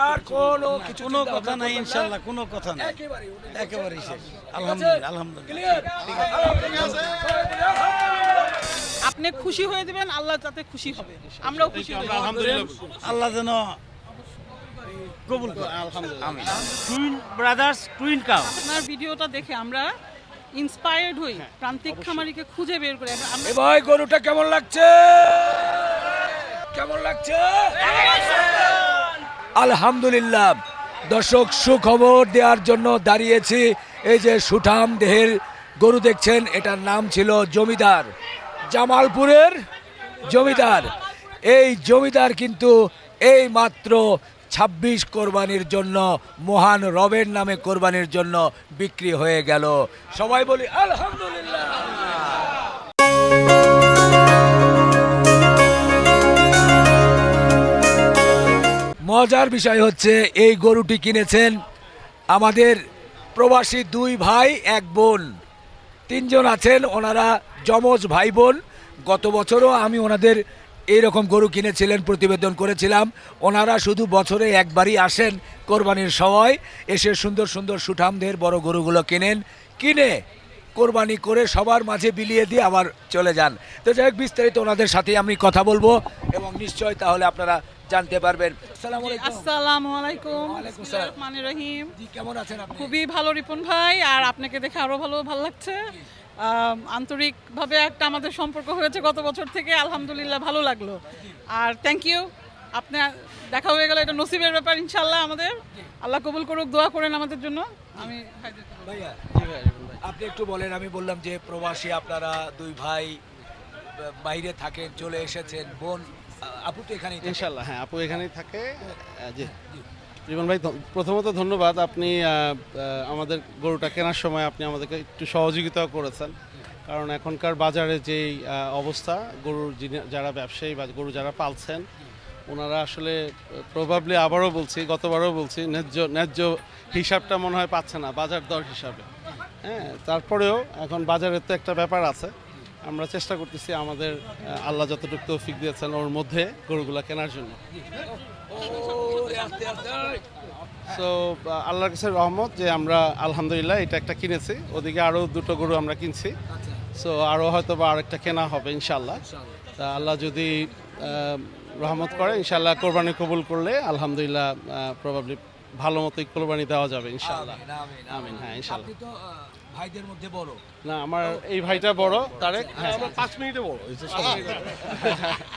আর কোনো কিছু কোনো চিন্তা কথা ভাবনা নাই, করবেন না। ইনশাল্লাহ কোনো কথা নাই, একেবারেই উনি একেবারেই শেষ। ঠিক আছে? আলহামদুলিল্লাহ, আলহামদুলিল্লাহ। Clear? আপনি খুশি হয়ে দিবেন, আল্লাহ তাতে খুশি হবে, আমরাও খুশি হই। আল্লাহ যেন কবুল করে। আমিন। Twin brothers twin cow. আপনার ভিডিওটা দেখে আমরা ইন্সপায়ার্ড হই, প্রান্তিক খামারিকে খুঁজে বের করে আমরা এ ভাই গরুটা কেমন লাগছে? কেমন লাগছে? আলহামদুলিল্লাহ। দর্শক, সুখবর দেওয়ার জন্য দাঁড়িয়েছি। এই যে সুঠাম দেহের গরু দেখছেন, এটার নাম ছিল জমিদার, জামালপুরের জমিদার। এই জমিদার কিন্তু এই মাত্র 26 কোরবানির জন্য, মহান রবের নামে কোরবানির জন্য বিক্রি হয়ে গেল। সবাই বলি আলহামদুলিল্লাহ। মজার বিষয় হচ্ছে এই গরুটি কিনেছেন আমাদের প্রবাসী 2 ভাই 1 বোন, 3 জন আছেন, ওনারা যমজ ভাই বোন। গত বছরও আমি ওনাদের এইরকম গরু কিনেছিলেন, প্রতিবেদন করেছিলাম। ওনারা শুধু বছরে একবারই আসেন কোরবানির সময়, এসে সুন্দর সুন্দর সুঠামদের বড় গরুগুলো কিনে কোরবানি করে সবার মাঝে বিলিয়ে দিয়ে আবার চলে যান। তো যাই হোক, বিস্তারিত ওনাদের সাথে আমি কথা বলবো এবং নিশ্চয় তাহলে আপনারা জানতে পারবেন। আসসালামু আলাইকুম। আসসালামু আলাইকুম। ওয়ালাইকুম বিসমিল্লাহির আসসালাম। রহমানির রহিম। জি, কেমন আছেন আপনি? খুবই ভালো রিপন ভাই, আর আপনাকে দেখে আরো ভালো লাগছে। আন্তরিকভাবে একটা আমাদের সম্পর্ক হয়েছে গত বছর থেকে, আলহামদুলিল্লাহ ভালো লাগলো। আর থ্যাংক ইউ, আপনি দেখা হয়ে গেল, এটা নসিবের ব্যাপার, ইনশাল্লাহ আমাদের আল্লাহ কবুল করুক, দোয়া করেন আমাদের জন্য। আমি ভাইদেরকে বলবো। ভাইয়া, আপনি একটু বলেন। আমি বললাম যে প্রবাসী আপনারা 2 ভাই বাইরে থাকেন, চলে এসেছেন। বোন আপু তো এখানেই থাকে। ইনশাল্লাহ, হ্যাঁ, আপু এখানেই থাকে। জি, রিপন ভাই, প্রথমত ধন্যবাদ। আপনি আমাদের গরুটা কেনার সময় আপনি আমাদেরকে একটু সহযোগিতাও করেছেন, কারণ এখনকার বাজারে যেই অবস্থা, গরুর যারা ব্যবসায়ী বা গরু যারা পালছেন, ওনারা আসলে প্রবাবলি, আবারও বলছি, গতবারও বলছি, ন্যায্য হিসাবটা মনে হয় পাচ্ছে না বাজার দর হিসাবে। হ্যাঁ, তারপরেও এখন বাজারের তো একটা ব্যাপার আছে। আমরা চেষ্টা করতেছি আমাদের আল্লাহ যতটুকু তৌফিক দিয়েছেন ওর মধ্যে গরুগুলা কেনার জন্য। সো আল্লাহর কাছে রহমত যে আমরা আলহামদুলিল্লাহ এটা একটা কিনেছি, ওদিকে আরও 2টো গরু আমরা কিনছি। সো আরও হয়তো বা আরেকটা কেনা হবে ইনশাল্লাহ। তা আল্লাহ যদি রহমত করে, ইনশাল্লাহ কোরবানি কবুল করলে আলহামদুলিল্লাহ প্রবাবলি ভালো মতোই কোরবানি দেওয়া যাবে ইনশাল্লাহ। আমিন। হ্যাঁ, ইনশাল্লাহ। আপনি তো ভাইদের মধ্যে বড়। না, আমার এই ভাইটা বড়, তারেক। হ্যাঁ, 5 মিনিটে বড় হয়েছে,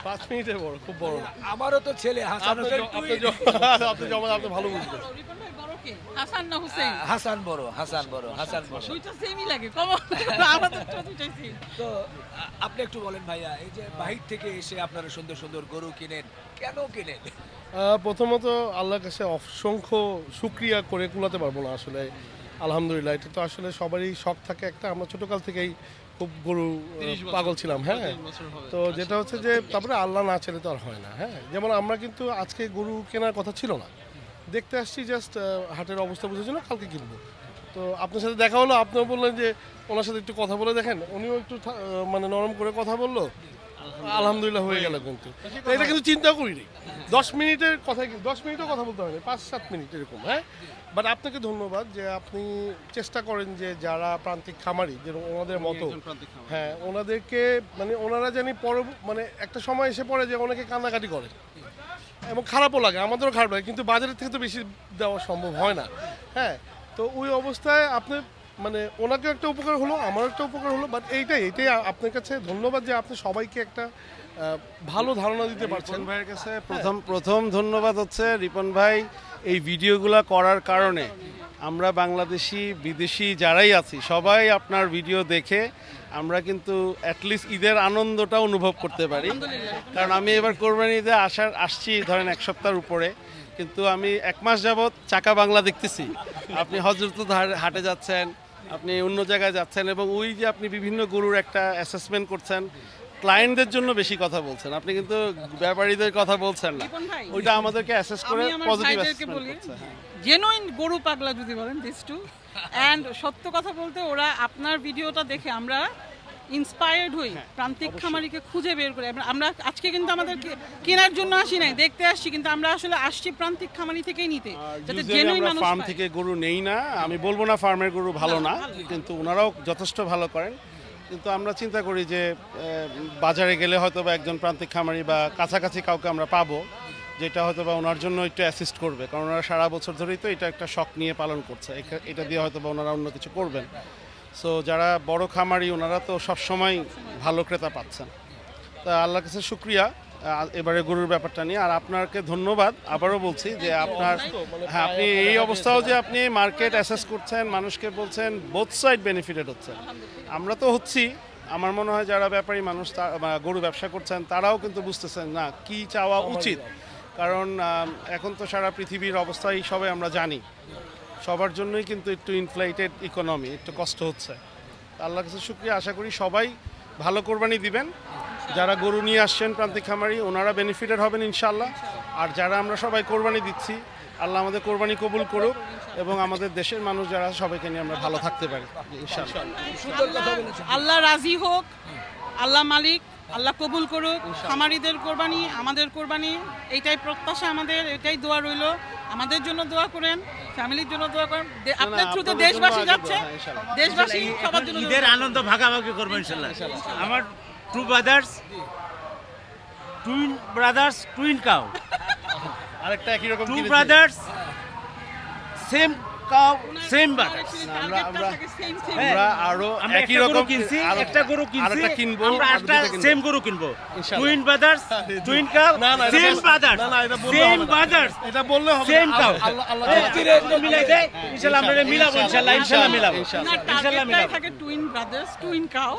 5 মিনিটে বড়, খুব বড়। আমারও তো ছেলে হাসান হোসেন। আপনি ভালো বুঝবেন। রিপন ভাই বড় কে, হাসান না হুসেন? হাসান বড়, হাসান বড়, হাসান বড়। দুইটা সেমই লাগে, কমন। আমাদের তো দুইটাই সেম। তো আপনি একটু বলেন ভাইয়া, এই যে বাহির থেকে এসে আপনারা সুন্দর সুন্দর গরু কিনেন, কেন কিনেন? প্রথমত আল্লাহর কাছে অসংখ্য শুকরিয়া করে কুলাতে পারবো না আসলে। আলহামদুলিল্লাহ, এটা তো আসলে সবারই শখ থাকে একটা। আমরা ছোটকাল থেকেই খুব গরু পাগল ছিলাম। হ্যাঁ, তো যেটা হচ্ছে যে তারপরে আল্লাহ না ছেড়ে তো আর হয় না। হ্যাঁ, যেমন আমরা কিন্তু আজকে গরু কেনার কথা ছিল না, দেখতে আসছি জাস্ট হাটের অবস্থা বুঝার জন্য, কালকে কিনবো। তো আপনার সাথে দেখা হলো, আপনিও বললেন যে ওনার সাথে একটু কথা বলে দেখেন, উনিও একটু মানে নরম করে কথা বললো, আলহামদুলিল্লাহ হয়ে গেল। কিন্তু তো এটা কিন্তু চিন্তা করিনি, 10 মিনিটের কথা, 10 মিনিটও কথা বলতে হয়নি, 5-7 মিনিট এরকম। হ্যাঁ, বাট আপনাকে ধন্যবাদ যে আপনি চেষ্টা করেন যে যারা প্রান্তিক খামারি, যে ওনাদের মতো, হ্যাঁ, ওনাদেরকে মানে ওনারা জানি পরে মানে একটা সময় এসে পড়ে যে অনেকে কান্নাকাটি করে এবং খারাপও লাগে, আমাদেরও খারাপ লাগে, কিন্তু বাজারের থেকে তো বেশি দেওয়া সম্ভব হয় না। হ্যাঁ, তো ওই অবস্থায় আপনি মানে ওনাকেও একটা উপকার হলো, আমারও একটা উপকার হলো। বাট এইটাই আপনার কাছে ধন্যবাদ যে আপনি সবাইকে একটা ভালো ধারণা দিতে পারছেন। রিপন ভাইয়ের কাছে প্রথম ধন্যবাদ হচ্ছে, রিপন ভাই এই ভিডিওগুলো করার কারণে আমরা বাংলাদেশি বিদেশি যারাই আছি সবাই আপনার ভিডিও দেখে আমরা কিন্তু অ্যাটলিস্ট ঈদের আনন্দটা অনুভব করতে পারি। কারণ আমি এবার কোরবানি ঈদে আসছি ধরেন 1 সপ্তাহের উপরে, কিন্তু আমি 1 মাস যাবৎ চাকা বাংলা দেখতেছি। আপনি হযরত হাটে যাচ্ছেন, আপনি অন্য জায়গায় যাচ্ছেন, এবং ওই যে আপনি বিভিন্ন গরুর একটা অ্যাসেসমেন্ট করছেন, ক্লায়েন্টদের জন্য বেশি কথা বলছেন, আপনি কিন্তু ব্যাপারীদের কথা বলছেন না। ওইটা আমাদেরকে অ্যাসেস করে আমি আমার পজিটিভ ভাইদেরকে অ্যাসেসমেন্ট বলি, করছে। হ্যাঁ, জেনুইন গরু পাগলা যদি বলেন দিস টু। অ্যান্ড সত্য কথা বলতে, ওরা আপনার ভিডিওটা দেখে আমরা ইন্সপায়ার্ড হই প্রান্তিক খামারিকে খুঁজে বের করে। আমরা আজকে কিন্তু আমাদের কেনার জন্য আসি নাই, দেখতে আসছি, কিন্তু আমরা আসলে আসছি প্রান্তিক খামারি থেকেই নিতে, যাতে জেনুইন মানুষ ফার্ম পায়। থেকে গরু নেই না, আমি বলবো না ফার্মের গরু ভালো না, কিন্তু ওনারাও যথেষ্ট ভালো করেন। কিন্তু আমরা চিন্তা করি যে বাজারে গেলে হয়তো বা একজন প্রান্তিক খামারি বা কাছাকাছি কাউকে আমরা পাবো, যেটা হয়তো বা ওনার জন্য একটু অ্যাসিস্ট করবে, কারণ ওনারা সারা বছর ধরেই তো এটা একটা শখ নিয়ে পালন করছে, এটা দিয়ে হয়তো বা ওনারা অন্য কিছু করবেন। সো যারা বড় খামারি ওনারা তো সবসময় ভালো ক্রেতা পাচ্ছেন। তা আল্লাহর কাছে শুক্রিয়া এবারে গরুর ব্যাপারটা নিয়ে। আর আপনাকে ধন্যবাদ, আবারও বলছি যে আপনার হ্যাঁ, আপনি এই অবস্থাও যে আপনি মার্কেট অ্যাসেস করছেন, মানুষকে বলছেন, বোথ সাইড বেনিফিটেড হচ্ছে। আমরা তো হচ্ছি, আমার মনে হয় যারা ব্যাপারী মানুষ গরু ব্যবসা করছেন তারাও কিন্তু বুঝতেছেন না কি চাওয়া উচিত, কারণ এখন তো সারা পৃথিবীর অবস্থাই সবাই আমরা জানি, সবার জন্যই কিন্তু একটু ইনফ্লেটেড ইকোনমি, একটু কষ্ট হচ্ছে। আল্লাহর কাছে শুকরিয়া, আশা করি সবাই ভালো কোরবানি দিবেন। যারা গরু নিয়ে আসছেন প্রান্তিক খামারি ওনারা বেনিফিটেড হবেন ইনশাল্লাহ, আর যারা আমরা সবাই কোরবানি দিচ্ছি আল্লাহ আমাদের কোরবানি কবুল করুক এবং আমাদের দেশের মানুষ যারা সবাইকে নিয়ে আমরা ভালো থাকতে পারি ইনশাল্লাহ। আল্লাহ রাজি হোক, আল্লাহ মালিক, আল্লাহ কবুল করুক খামারিদের কোরবানি, আমাদের কোরবানি, এইটাই প্রত্যাশা আমাদের, এটাই দোয়া রইল। আমাদের জন্য দোয়া করেন, ফ্যামিলির জন্য দোয়া করেন, আপনার থ্রুতে আপনাদের দেশবাসী জন্য যাচ্ছে, হ্যাঁ, ইনশাআল্লাহ। দেশবাসী সবার জন্য ঈদের আনন্দ ভাগাভাগি করবো ইনশাল্লাহ। আমার টু ব্রাদার্স, টুইন কাউ, আরেকটা একই রকম টু কিনেছি। Brothers, same cow, same brothers. আমরা আরো আমরা একই একটা রকম গরু কিনছি, একটা গরু কিনছি, আরেকটা কিনবো, আমরা আরো একটা দুইটা কিনবো। সেম গরু কিনবো। ইনশাআল্লাহ। টুইন ব্রাদার্স, টুইন কাউ, না, না, এটা সেম বল- ব্রাদার্স, না, না, এটা বললে সেম হবে না। ব্রাদার্স, এটা বললে হবে সেম না। কাউ। আল্লাহ মিলাই দেয় ইনশাআল্লাহ, আমরা এটা মিলাবো ইনশাআল্লাহ, ইনশাআল্লাহ মিলাবো। ইনশাআল্লাহ। টার্গেটটাই মিলাবো। থাকে twin brothers, twin cow,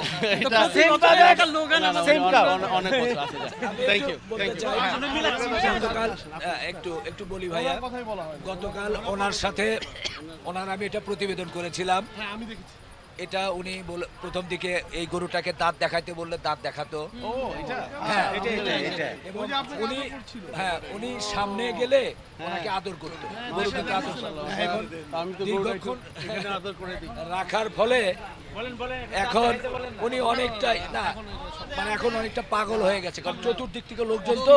same brothers, Logan same cow। অনেক বছর আছে। Thank you, thank you. গতকাল একটু বলি ভাইয়া, কথাই বলা হয়। গতকাল ওনার সাথে আমি এটা প্রতিবেদন করেছিলাম। হ্যাঁ, আমি দেখেছি। এটা উনি প্রথম দিকে এই গরুটাকে দাঁত দেখাইতে বললে দাঁত দেখাতো। ও এটা হ্যাঁ, এটা। এবং উনি সামনে গেলে ওনাকে আদর করতো, গরু কিন্তু আদর করতো। এখন আমি তো গরুটা একটু দীর্ঘক্ষণ এখানে আদর করে দিই। রাখার ফলে বলেন বলেন, এখন উনি অনেকটাই না, মানে এখন অনেকটা পাগল হয়ে গেছে, কারণ চতুর্দিক থেকে লোকজন তো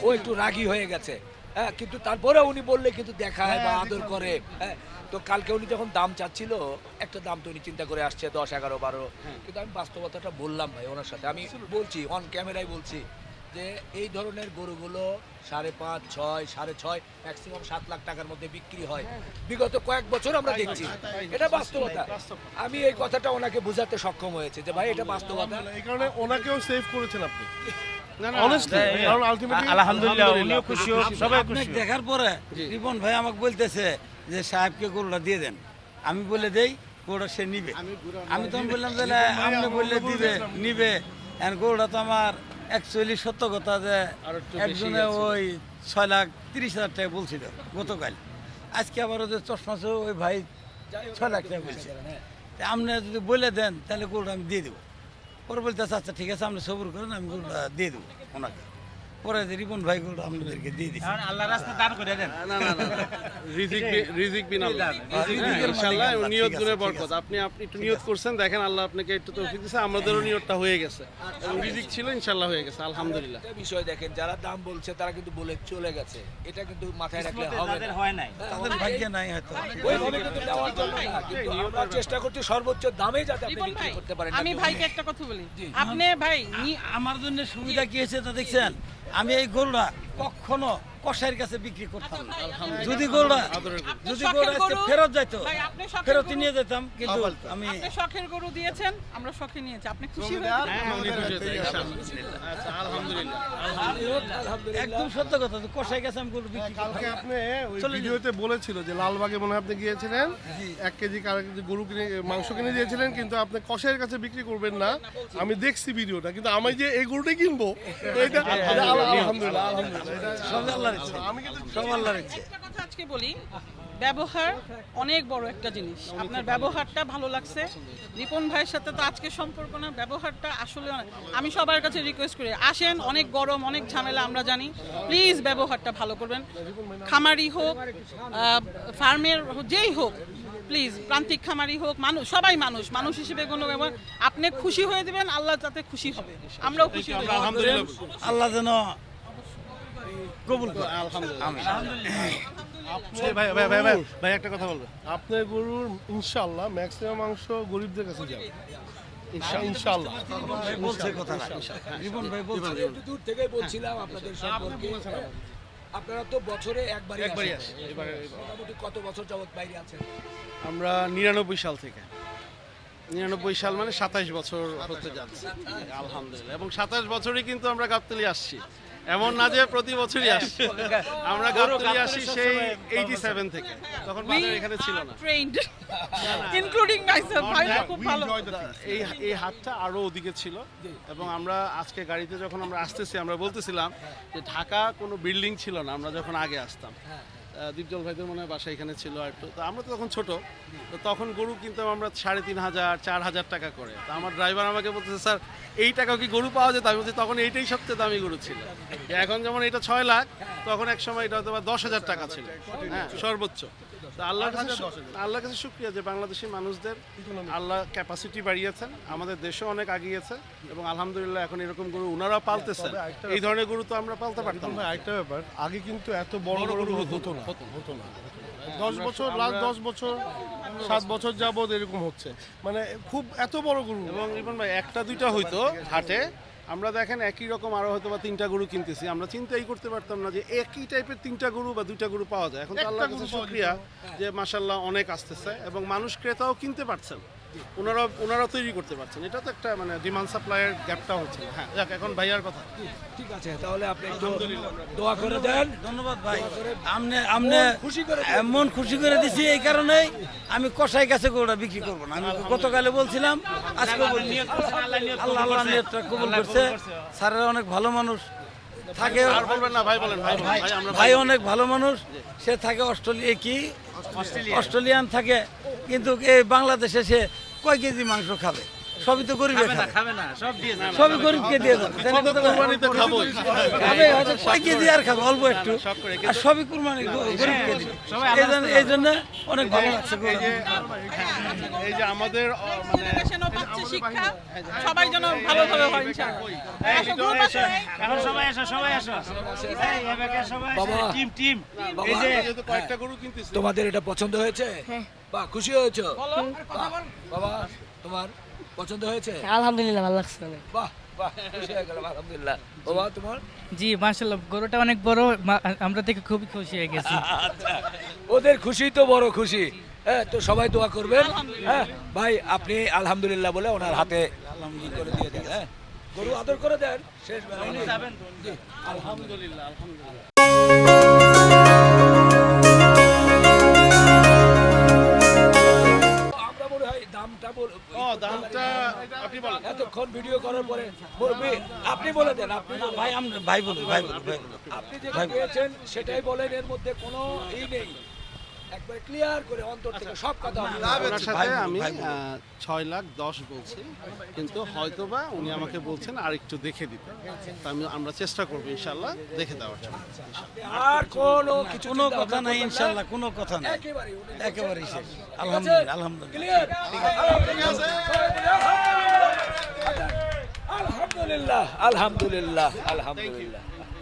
ও একটু রাগী হয়ে গেছে। হ্যাঁ, কিন্তু তারপরে উনি বললে কিন্তু দেখায় বা আদর করে। হ্যাঁ, তো কালকে উনি যখন দাম চাচ্ছিল, একটা দাম তো উনি চিন্তা করে আসছে 10, 11, 12, কিন্তু আমি বাস্তবতাটা বললাম ভাই ওনার সাথে, আমি বলছি অন ক্যামেরায় বলছি যে এই ধরনের গরুগুলো 5.5, 6, 6.5, ম্যাক্সিমাম 7 লাখ টাকার মধ্যে বিক্রি হয় বিগত কয়েক বছর আমরা দেখছি। এটা বাস্তবতা। আমি এই কথাটা ওনাকে বোঝাতে সক্ষম হয়েছে যে ভাই এটা বাস্তবতা। এই কারণে ওনাকেও সেভ করেছেন আপনি। না না Honestly, কারণ ultimately- আলহামদুলিল্লাহ, উনিও খুশি হোক, সবাই খুশি আপনাকে হোক। দেখার পরে রিপন ভাই আমাকে বলতেছে যে সাহেবকে গরুটা দিয়ে দেন, আমি বলে দেই গরুটা সে নিবে। আমি তখন বললাম যে আপনি বললে দিবে নিবে, এখন গরুটা তো আমার অ্যাকচুয়ালি সত্য কথা যে একজনে ওই 6,30,000 টাকা বলছিল গতকাল, আজকে আবার ওদের চশমা সহ ওই ভাই 6 লাখ টাকা বলছে। তা আপনি যদি বলে দেন তাহলে গরুটা আমি দিয়ে দেবো। পরে বলতে আচ্ছা ঠিক আছে আপনি সবুর করেন, আমি গরুটা দিয়ে দেবো ওনাকে। পরে যে রিপন ভাই গরুটা আপনাদেরকে দিয়ে দিচ্ছি। এখন আল্লাহ রাস্তা দান করে দেন। না না না রিজিক বিন আল্লাহ। রিজিকের ইনশাআল্লাহ মালিক আল্লাহ। নিয়ত ঠিক গুলো আছে, বরকত। আপনি একটু নিয়ত করছেন, দেখেন আল্লাহ আপনাকে একটু তৌফিক দিয়েছে, আমাদেরও নিয়তটা হয়ে গেছে এবং রিজিক ছিল ইনশাআল্লাহ হয়ে গেছে আলহামদুলিল্লাহ। একটা বিষয় দেখেন, যারা দাম বলছে তারা কিন্তু বলে চলে গেছে, এটা কিন্তু মাথায় রাখলে কিসমতে হবে যাদের না। হয় নাই, তাদের ভাগ্যে নাই হয়তো। ওইভাবে কিন্তু নেওয়ার জন্য না, কিন্তু আমরা চেষ্টা করছি সর্বোচ্চ দামে যাতে আপনি রিপন বিক্রি ভাই, করতে পারেন। আমি ভাইকে একটা কথা বলি, আপনি ভাই আমার জন্য সুবিধা কি হয়েছে তা দেখছেন, আমি এই গরুটা কখনো কষাইয়ের কাছে বিক্রি করতাম না। যদি গরুটা আজকে ফেরত যাইতো, ভাই, আপনি শখের ফেরত গরু- নিয়ে যেতাম, কিন্তু আমি আপনি শখের গরু দিয়েছেন, আমরা শখে নিয়েছি, আপনি খুশি হয়েছেন? হ্যাঁ উনি খুশি হয়েছে ইনশাআল্লাহ। আচ্ছা আলহামদুলিল্লাহ। একদম সত্য কথা, তো কষাই গেছে আমি গরু বিক্রি করতাম। কালকে আপনি ওই চলে ভিডিওতে বলেছিল যে লালবাগে মনে হয় আপনি গিয়েছিলেন 1 কেজি গরু কিনে মাংস কিনে দিয়েছিলেন, কিন্তু আপনি কষাইয়ের কাছে বিক্রি করবেন না। আমি দেখছি ভিডিওটা, কিন্তু আমি যে এই গরুটাই কিনবো এটা আলহামদুলিল্লাহ আলহামদুলিল্লাহ এটা সব আল্লাহর ইচ্ছে, আমি কিন্তু সব আল্লাহর ইচ্ছে। একটা কথা আজকে বলি ব্যবহার অনেক বড় একটা জিনিস। আপনার ব্যবহারটা ভালো লাগছে। রিপন ভাইয়ের সাথে তো আজকে সম্পর্ক না, ব্যবহারটা আসলে আমি সবার কাছে রিকোয়েস্ট করি, আসেন, অনেক গরম, অনেক ঝামেলা আমরা জানি, প্লিজ ব্যবহারটা ভালো করবেন। খামারি হোক, ফার্মের যেই হোক, প্লিজ, প্রান্তিক খামারি হোক, মানুষ, সবাই মানুষ, মানুষ হিসেবে কোনো ব্যবহার, আপনি খুশি হয়ে দেবেন, আল্লাহ তাতে খুশি হবে, আমরাও খুশি হব। আলহামদুলিল্লাহ। আল্লাহ যেন কবুল করে। ভাই ভাই ভাই ভাই ভাই একটা কথা বলবে। আপনার গরুর ইনশাল্লাহ ম্যাক্সিমাম অংশ গরিবদের কাছে যাবে ইনশাল্লাহ। বলছে কথাটা রিপন ভাই বলছে। একটু দূর থেকেই বলছিলাম আপনাদের সম্পর্কে। আপনারা তো বছরে একবারই আসেন। মোটামুটি কত বছর যাবত বাইরে আছেন? আমরা 99 সাল থেকে, 99 সাল মানে 27 বছর হতে যাচ্ছে আলহামদুলিল্লাহ। এবং 27 বছরই কিন্তু আমরা গাবতলী আসছি, এমন না যে প্রতি বছরই আসছি। আমরা গাবতলী আসি সেই 87 থেকে, তখন বাজার এখানে ছিল না। ট্রেন্ড ইনক্লুডিং মাইসেলফ, ভাই খুব ভালো। এই হাটটা আরো ওদিকে ছিল। এবং আমরা আজকে গাড়িতে যখন আমরা আসতেছি, আমরা বলতেছিলাম যে ঢাকা কোনো বিল্ডিং ছিল না আমরা যখন আগে আসতাম। দীপজল ভাইদের মনে হয় বাসা এখানে ছিল একটু, তো আমরা তো তখন ছোট, তো তখন গরু কিনতাম আমরা 3,500 4,000 টাকা করে। তো আমার ড্রাইভার আমাকে বলতেছে, স্যার এই টাকা কি গরু পাওয়া যেত? আমি বলছি তখন এইটাই সবচেয়ে দামি গরু ছিল। এখন যেমন এটা 6 লাখ, তখন এক সময় এটা হয়তো 10,000 টাকা ছিল, হ্যাঁ সর্বোচ্চ। তো আল্লাহর কাছে শুকরিয়া যে বাংলাদেশি মানুষদের আল্লাহ ক্যাপাসিটি বাড়িয়েছেন, আমাদের দেশও অনেক আগিয়েছে এবং আলহামদুলিল্লাহ এখন এরকম গরু ওনারা পালতেছেন। এই ধরনের গরু তো আমরা পালতে পারতাম না। আরেকটা ব্যাপার, আগে কিন্তু এত বড় গরু হতো না। 10 বছর, লাস্ট 10 বছর 7 বছর যাবত এরকম হচ্ছে, মানে খুব এত বড় গরু। এবং রিপন ভাই একটা দুইটা হয়তো হাটে, আমরা দেখেন একই রকম আরো হয়তো বা 3টা গরু কিনতেছি, আমরা চিন্তাই করতে পারতাম না যে একই টাইপের 3টা গরু বা 2টা গরু পাওয়া যায়। এখন তো আল্লাহর কাছে শুকরিয়া যে মাশাআল্লাহ অনেক আসতেছে এবং মানুষ ক্রেতাও কিনতে পারছেন, ওনারা তৈরি করতে পারছেন। এটা তো একটা মানে ডিমান্ড সাপ্লাইয়ের গ্যাপটা হচ্ছে। হ্যাঁ যাক, এখন ভাইয়ার কথা। ঠিক আছে, তাহলে আপনি একটু দোয়া করে দেন। ধন্যবাদ ভাই, আমনে খুশি করে মন খুশি করে দিছি। এই কারণেই আমি কসাই কাছে গরুটা বিক্রি করবো না। আমি গতকালে বলছিলাম, আজকে বলছি, আল্লাহ নিয়তটা কবুল করছে। স্যারেরা অনেক ভালো মানুষ থাকে, আর বলবেন না ভাই, বলেন ভাই, ভাই আমরা ভাই অনেক ভালো মানুষ। সে থাকে অস্ট্রেলিয়ান থাকে, কিন্তু এই বাংলাদেশে সে কয় কেজি মাংস খাবে? সবই তো গরিব খাবে না, সব দিয়ে দাও। সবই গরিবকে দিয়ে দেবে। কুরবানি তো খাবোই। খাবে হয়তো কয় কেজি আর খাবে অল্প একটু, আর সবই কুরবানি গরিবকে দিবে। এই জন্য অনেক ভালো লাগছে। এই যে আমাদের মানে জেনারেশনও পাচ্ছে শিক্ষা, সবাই যেন ভালোভাবে হয় ইনশাআল্লাহ। এখন সবাই আসো, সবাই আসো। এই এবারে সবাই বাবা। Team team. বাবা, এই যে যেহেতু কয়েকটা গরু কিনতেছি, তোমাদের এটা পছন্দ হয়েছে? বাহ, খুশি হয়েছো? বাবা, তোমার পছন্দ হয়েছে? আলহামদুলিল্লাহ ভালো লাগছে অনেক। বাহ বাহ, খুশি হয়ে গেলাম আলহামদুলিল্লাহ। বাবা তোমার? জি মাশাআল্লাহ, গরুটা অনেক বড়, আমরা দেখে খুবই খুশি হয়ে গেছি। আচ্ছা, ওদের খুশি তো বড় খুশি। হ্যাঁ, তো সবাই দোয়া করবেন। হ্যাঁ ভাই, আপনি আলহামদুলিল্লাহ বলে ওনার হাতে আলহামদুলিল্লাহ করে দিয়ে দেন। হ্যাঁ, গরু আদর করে দেন। শেষ বেলায় জি, আলহামদুলিল্লাহ আলহামদুলিল্লাহ। আমরা মনে হয় দামটা দামটা আপনি বলেন। এতক্ষণ ভিডিও করার পরে বলবি, আপনি বলে দেন। আপনি বলুন। ভাই বলুন, ভাই বলুন, ভাই বলুন। আপনি যেটা পেয়েছেন সেটাই বলেন, এর মধ্যে কোনো নেই। একবার ক্লিয়ার করে অন্তর থেকে সব কথা ওনার সাথে আমি 6,10,000 বলছি, কিন্তু হয়তোবা উনি আমাকে বলছেন আর একটু দেখে দিতে। তা আমরা চেষ্টা করবো ইনশাল্লাহ দেখে দেওয়ার জন্য। আর কোনো কিছু কোনো চিন্তা কথা ভাবনা নাই করবেন না। ইনশাআল্লাহ, কোনো কথা নাই, একেবারেই উনি একেবারেই শেষ। ঠিক আছে? আলহামদুলিল্লাহ, আলহামদুলিল্লাহ। ক্লিয়ার? আলহামদুলিল্লাহ, আলহামদুলিল্লাহ, আলহামদুলিল্লাহ।